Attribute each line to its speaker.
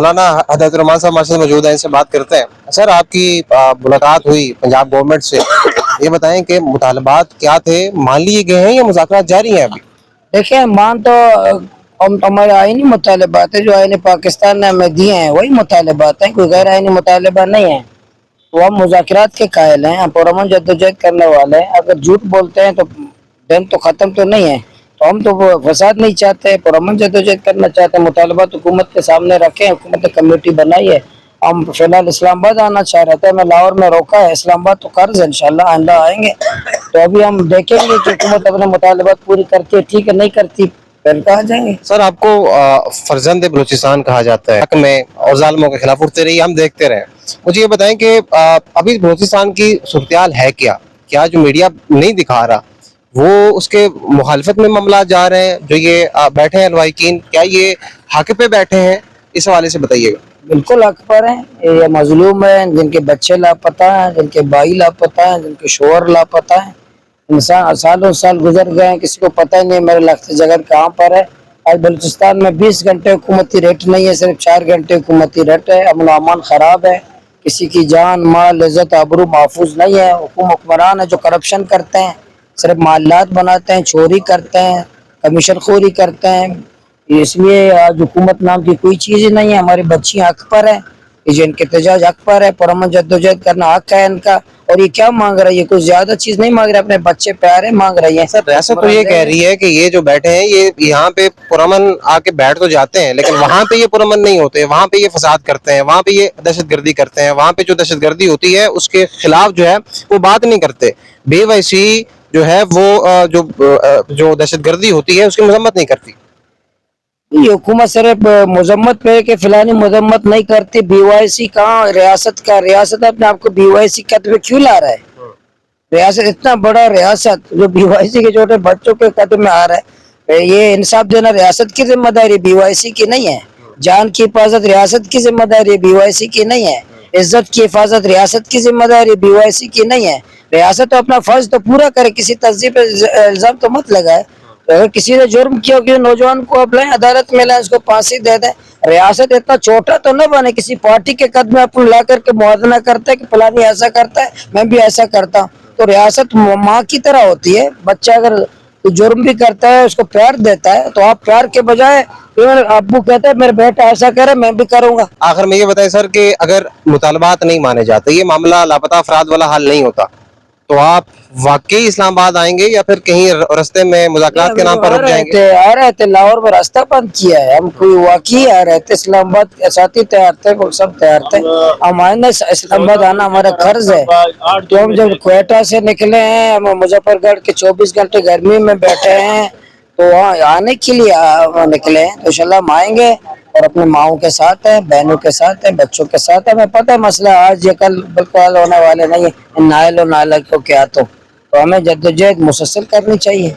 Speaker 1: مولانا ہدایت الرحمان صاحب ہمارے ساتھ موجود ہیں، ان سے بات کرتے ہیں۔ سر، آپ کی ملاقات ہوئی پنجاب گورنمنٹ سے، یہ بتائیں کہ مطالبات کیا تھے، مان لیے گئے ہیں یا مذاکرات جاری ہیں ابھی؟
Speaker 2: دیکھیں، مان تو ہم ہمارے آئینی مطالبات ہیں جو آئین پاکستان نے ہمیں دیے ہیں، وہی مطالبات ہیں، کوئی غیر آئینی مطالبہ نہیں ہے۔ تو ہم مذاکرات کے قائل ہیں، ہم پرامن جدوجہد کرنے والے ہیں۔ اگر جھوٹ بولتے ہیں تو دن تو ختم تو نہیں ہے، تو ہم تو فساد نہیں چاہتے، پرامن جدوجہد کرنا چاہتے ہیں۔ مطالبات حکومت کے سامنے رکھیں، حکومت نے کمیٹی بنائی ہے۔ ہم فی الحال اسلام آباد آنا چاہ رہے تھے، میں لاہور میں روکا ہے۔ اسلام آباد تو قرض ہے، انشاءاللہ آئندہ آئیں گے۔ تو ابھی ہم دیکھیں گے کہ حکومت اپنے مطالبات پوری کرتی ہے، ٹھیک ہے، نہیں کرتی پھر کہاں جائیں گے۔
Speaker 1: سر، آپ کو فرزند بلوچستان کہا جاتا ہے، حق میں اور ظالموں کے خلاف اٹھتے رہی، ہم دیکھتے رہے۔ مجھے یہ بتائیں کہ ابھی بلوچستان کی صورتحال ہے کیا جو میڈیا نہیں دکھا رہا، وہ اس کے مخالفت میں معاملات جا رہے ہیں؟ جو یہ بیٹھے ہیں لوائقین، کیا یہ حق پہ بیٹھے ہیں؟ اس حوالے سے بتائیے گا۔
Speaker 2: بالکل حق پر ہیں، یہ مظلوم ہیں، جن کے بچے لاپتہ ہیں، جن کے بھائی لاپتہ ہیں، جن کے شوہر لاپتہ ہیں۔ انسان سالوں سال گزر گئے ہیں، کسی کو پتہ ہی نہیں میرے لخت جگر کہاں پر ہے۔ آج بلوچستان میں 20 گھنٹے حکومتی ریٹ نہیں ہے، صرف 4 گھنٹے حکومتی ریٹ ہے۔ امن و امان خراب ہے، کسی کی جان مال عزت آبرو محفوظ نہیں ہے۔ حکمران ہے جو کرپشن کرتے ہیں، صرف محلات بناتے ہیں، چوری کرتے ہیں، کمیشن خوری کرتے ہیں۔ اس لیے آج حکومت نام کی کوئی چیز ہی نہیں ہے۔ ہماری بچیاں حق پر ہے، ان کے احتجاج حق پر ہے، پرامن جدوجہد کرنا حق ہے ان کا۔ اور یہ کیا مانگ رہی ہے؟ کوئی زیادہ چیز نہیں مانگ رہے، اپنے بچے پیارے مانگ رہی ہے۔
Speaker 1: سر، ریاست تو یہ کہہ رہی ہے کہ یہ جو بیٹھے ہیں یہ یہاں پہ پرامن آ کے بیٹھ تو جاتے ہیں، لیکن وہاں پہ یہ پرامن نہیں ہوتے، وہاں پہ یہ فساد کرتے ہیں، وہاں پہ یہ دہشت گردی کرتے ہیں، وہاں پہ جو دہشت گردی ہوتی ہے اس کے خلاف جو ہے وہ بات نہیں کرتے۔ بی وائی سی جو ہے وہ جو دہشت گردی ہوتی ہے اس کی مذمت نہیں کرتی۔
Speaker 2: یہ حکومت صرف مذمت پہ کہ فلانی مذمت نہیں کرتی۔ بی وائی سی کہاں ریاست کا؟ ریاست اپنے آپ کو بی وائی سی قد میں کیوں لا رہا ہے؟ ریاست اتنا بڑا ریاست جو بی وائی سی کے چھوٹے بچوں کے قد میں آ رہا ہے، یہ انصاف دینا ریاست کی ذمہ داری، بی وائی سی کی نہیں ہے۔ جان کی حفاظت ریاست کی ذمہ داری، بی وائی سی کی نہیں ہے۔ عزت کی حفاظت ریاست کی ذمہ داری، بی وائی سی کی نہیں ہے۔ ریاست تو اپنا فرض تو پورا کرے، کسی تہذیب پہ الزام تو مت لگائے۔ اگر کسی نے جرم کیا کہ نوجوان کو اب لائیں، عدالت میں لائیں، اس کو پھانسی دے دیں۔ ریاست اتنا چھوٹا تو نہ بنے کسی پارٹی کے قدم میں اپن لا کر کے موازنہ کرتا ہے کہ فلانی ایسا کرتا ہے میں بھی ایسا کرتا ہوں۔ تو ریاست ماں کی طرح ہوتی ہے، بچہ اگر جرم بھی کرتا ہے اس کو پیار دیتا ہے، تو آپ پیار کے بجائے ابو کہتا ہے میرا بیٹا ایسا کرے میں بھی کروں گا۔
Speaker 1: آخر میں یہ بتائیں سر کہ اگر مطالبات نہیں مانے جاتے، یہ معاملہ لاپتہ افراد والا حل نہیں ہوتا، تو آپ واقعی اسلام آباد آئیں گے یا پھر کہیں رستے میں مذاکرات کے نام پر رک جائیں گے؟
Speaker 2: آ رہے تھے لاہور میں، راستہ بند کیا ہے، ہم کوئی واقعی آ رہے تھے۔ اسلام آباد کے ساتھی تیار تھے، وہ سب تیار تھے، ہم آئندہ اسلام آباد آنا ہمارا قرض ہے۔ تو ہم جب کوئٹہ سے نکلے ہیں، ہم مظفر گڑھ کے 24 گھنٹے گرمی میں بیٹھے ہیں، تو وہاں آنے کے لیے نکلے ہیں۔ تو انشاءاللہ ہم آئیں گے اور اپنے ماؤں کے ساتھ ہیں، بہنوں کے ساتھ ہیں، بچوں کے ساتھ ہیں۔ ہمیں پتہ ہے مسئلہ آج یا کل بالکل ہونے والے نہیں ہیں، نائل و نائلہ کو کیا تو ہمیں جدوجہد مسلسل کرنی چاہیے۔